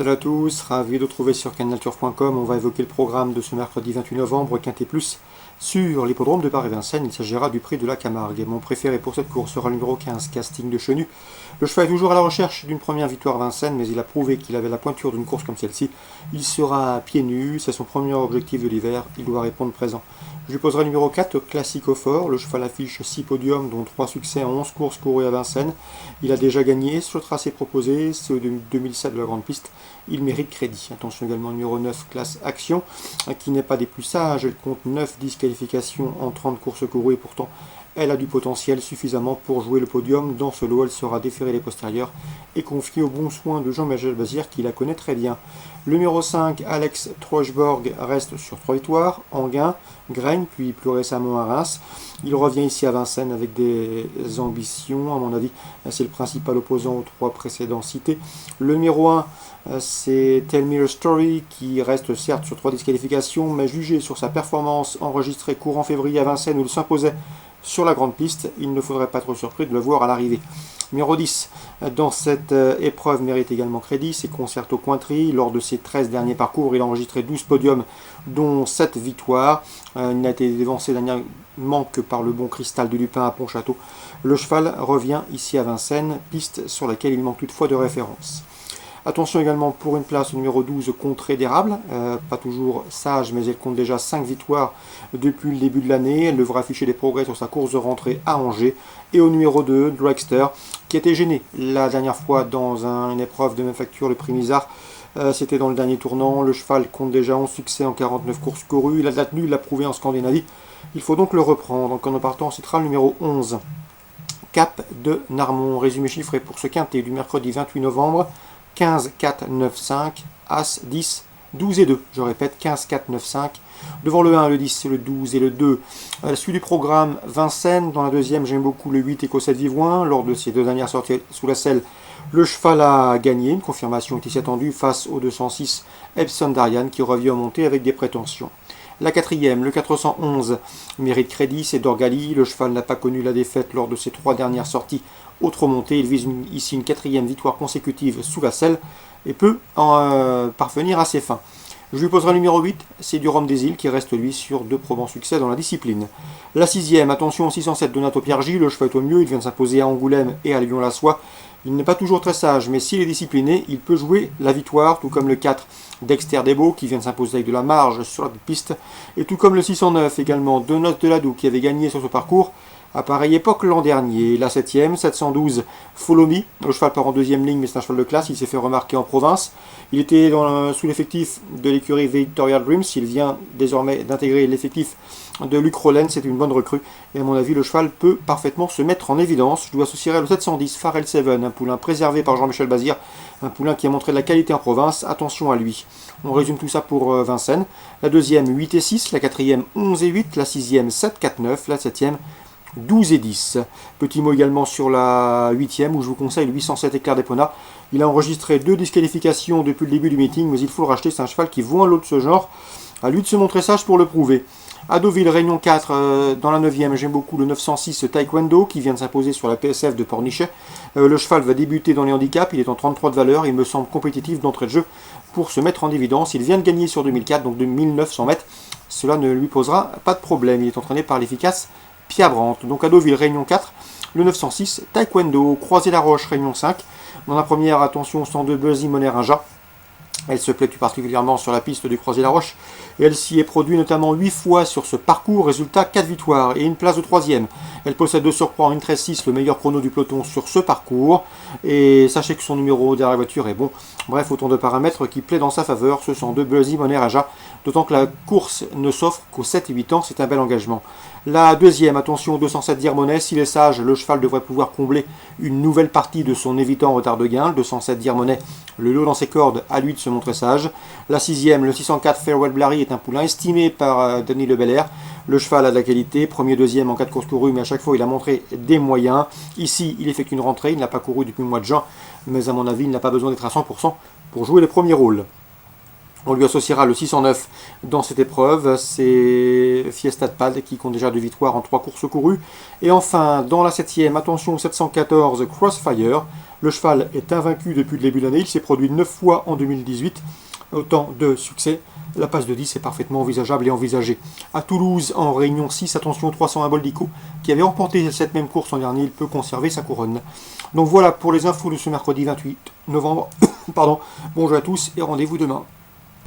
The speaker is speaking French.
Salut à tous, ravi de vous retrouver sur canalturf.com. On va évoquer le programme de ce mercredi 28 novembre, Quintet Plus, sur l'hippodrome de Paris-Vincennes. Il s'agira du prix de la Camargue. Mon préféré pour cette course sera le numéro 15, Casting de Chenu. Le cheval est toujours à la recherche d'une première victoire à Vincennes, mais il a prouvé qu'il avait la pointure d'une course comme celle-ci. Il sera pieds nus, c'est son premier objectif de l'hiver, il doit répondre présent. Je lui poserai le numéro 4, Classique au Fort. Le cheval affiche 6 podiums, dont 3 succès en 11 courses courues à Vincennes. Il a déjà gagné sur le tracé proposé, c'est au 2007 de la grande piste. Il mérite crédit. Attention également, numéro 9, Classe Action, qui n'est pas des plus sages. Elle compte 9 disqualifications en 30 courses courues et pourtant elle a du potentiel suffisamment pour jouer le podium. Dans ce lot, elle sera déférée les postérieurs et confiée au bon soin de Jean-Michel Bazir qui la connaît très bien. Le numéro 5, Alex Trochborg, reste sur 3 victoires, Anguin, Graigne, puis plus récemment à Reims. Il revient ici à Vincennes avec des ambitions, à mon avis, c'est le principal opposant aux 3 précédents cités. Le numéro 1, c'est Tell Me a Story, qui reste certes sur 3 disqualifications, mais jugé sur sa performance enregistrée courant février à Vincennes où il s'imposait sur la grande piste, il ne faudrait pas être surpris de le voir à l'arrivée. Numéro 10, dans cette épreuve mérite également crédit, c'est Concerto Cointry. Lors de ses 13 derniers parcours, il a enregistré 12 podiums, dont 7 victoires. Il n'a été dévancé dernièrement que par le bon Cristal de Lupin à Pontchâteau. Le cheval revient ici à Vincennes, piste sur laquelle il manque toutefois de référence. Attention également pour une place au numéro 12, Contrée d'Érable, pas toujours sage, mais elle compte déjà 5 victoires depuis le début de l'année. Elle devra afficher des progrès sur sa course de rentrée à Angers. Et au numéro 2, Dragster, qui était gêné la dernière fois dans une épreuve de même facture, le prix Misard. C'était dans le dernier tournant. Le cheval compte déjà 11 succès en 49 courses courues. Il a de la tenue, il l'a prouvé en Scandinavie. Il faut donc le reprendre. Donc en partant, on citera le numéro 11, Cap de Narmont. Résumé chiffré pour ce quintet du mercredi 28 novembre. 15, 4, 9, 5, As, 10, 12 et 2. Je répète, 15, 4, 9, 5. Devant le 1, le 10, le 12 et le 2. Suivi du programme, Vincennes. Dans la deuxième, j'aime beaucoup le 8, Écossais de Vivoin. Lors de ses 2 dernières sorties sous la selle, le cheval a gagné. Une confirmation était attendue face au 206, Epson d'Ariane, qui revient en montée avec des prétentions. La quatrième, le 411, mérite crédit, c'est Dorgali. Le cheval n'a pas connu la défaite lors de ses 3 dernières sorties autre montée. Il vise ici une 4e victoire consécutive sous la selle et peut parvenir à ses fins. Je lui poserai le numéro 8, c'est du Rhum des Îles qui reste lui sur 2 probants succès dans la discipline. La 6e, attention 607, Donato Piergi. Le cheval est au mieux, il vient de s'imposer à Angoulême et à Lyon-la-Soie. Il n'est pas toujours très sage, mais s'il est discipliné, il peut jouer la victoire, tout comme le 4, Dexter Debo, qui vient de s'imposer avec de la marge sur la piste, et tout comme le 609 également, de Notes de Ladoux, qui avait gagné sur ce parcours à pareille époque l'an dernier. La 7e, 712, Follow Me. Le cheval part en 2e ligne, mais c'est un cheval de classe, il s'est fait remarquer en province. Il était sous l'effectif de l'écurie Victorial Dreams, il vient désormais d'intégrer l'effectif de Luc Rollen, c'est une bonne recrue, et à mon avis le cheval peut parfaitement se mettre en évidence. Je dois associer le 710, Farrell Seven, un poulain préservé par Jean-Michel Bazir, un poulain qui a montré de la qualité en province, attention à lui. On résume tout ça pour Vincennes. La deuxième, 8 et 6, la quatrième, 11 et 8, la 6e, 7, 4, 9, la 7e, 12 et 10. Petit mot également sur la 8e où je vous conseille le 807 Éclair d'Epona. Il a enregistré 2 disqualifications depuis le début du meeting, mais il faut le racheter, c'est un cheval qui vaut un lot de ce genre. À lui de se montrer sage pour le prouver. À Deauville, Réunion 4, dans la 9e, j'aime beaucoup le 906 Taekwondo qui vient de s'imposer sur la PSF de Pornichet. Le cheval va débuter dans les handicaps, il est en 33 de valeur, il me semble compétitif d'entrée de jeu pour se mettre en évidence. Il vient de gagner sur 2004, donc de 1900 mètres. Cela ne lui posera pas de problème, il est entraîné par l'efficace Pierre Brandt. Donc à Deauville, Réunion 4, le 906 Taekwondo, Croisé-la-Roche, Réunion 5. Dans la première, attention, 102 Buzzy Monet-Rinja. Elle se plaît tout particulièrement sur la piste du Croisé-la-Roche et elle s'y est produite notamment 8 fois sur ce parcours, résultat 4 victoires et une place de 3e. Elle possède de surcroît en 1.13.6 le meilleur chrono du peloton sur ce parcours et sachez que son numéro derrière la voiture est bon. Bref, autant de paramètres qui plaident en sa faveur, ce sont 2 Buzzy Monet-Raja, d'autant que la course ne s'offre qu'aux 7 et 8 ans, c'est un bel engagement. La deuxième, attention, 207 Dirmonet, s'il est sage, le cheval devrait pouvoir combler une nouvelle partie de son évitant retard de gain. Le 207 Dirmonet, le lot dans ses cordes, à lui de se montrer sage. La 6e, le 604 Farewell Blary est un poulain estimé par Denis Le Belair. Le cheval a de la qualité, premier, deuxième en 4 courses courues, mais à chaque fois il a montré des moyens. Ici, il effectue une rentrée, il n'a pas couru depuis le mois de juin, mais à mon avis, il n'a pas besoin d'être à 100% pour jouer les premiers rôles. On lui associera le 609 dans cette épreuve, c'est Fiesta de Pad qui compte déjà 2 victoires en 3 courses courues. Et enfin, dans la 7e, attention 714 Crossfire, Le cheval est invaincu depuis le début de l'année. Il s'est produit 9 fois en 2018. Autant de succès. La passe de 10 est parfaitement envisageable et envisagée. À Toulouse, en Réunion 6, attention 301 Boldico, qui avait remporté cette même course l'an dernier, il peut conserver sa couronne. Donc voilà pour les infos de ce mercredi 28 novembre. Pardon. Bonjour à tous et rendez-vous demain.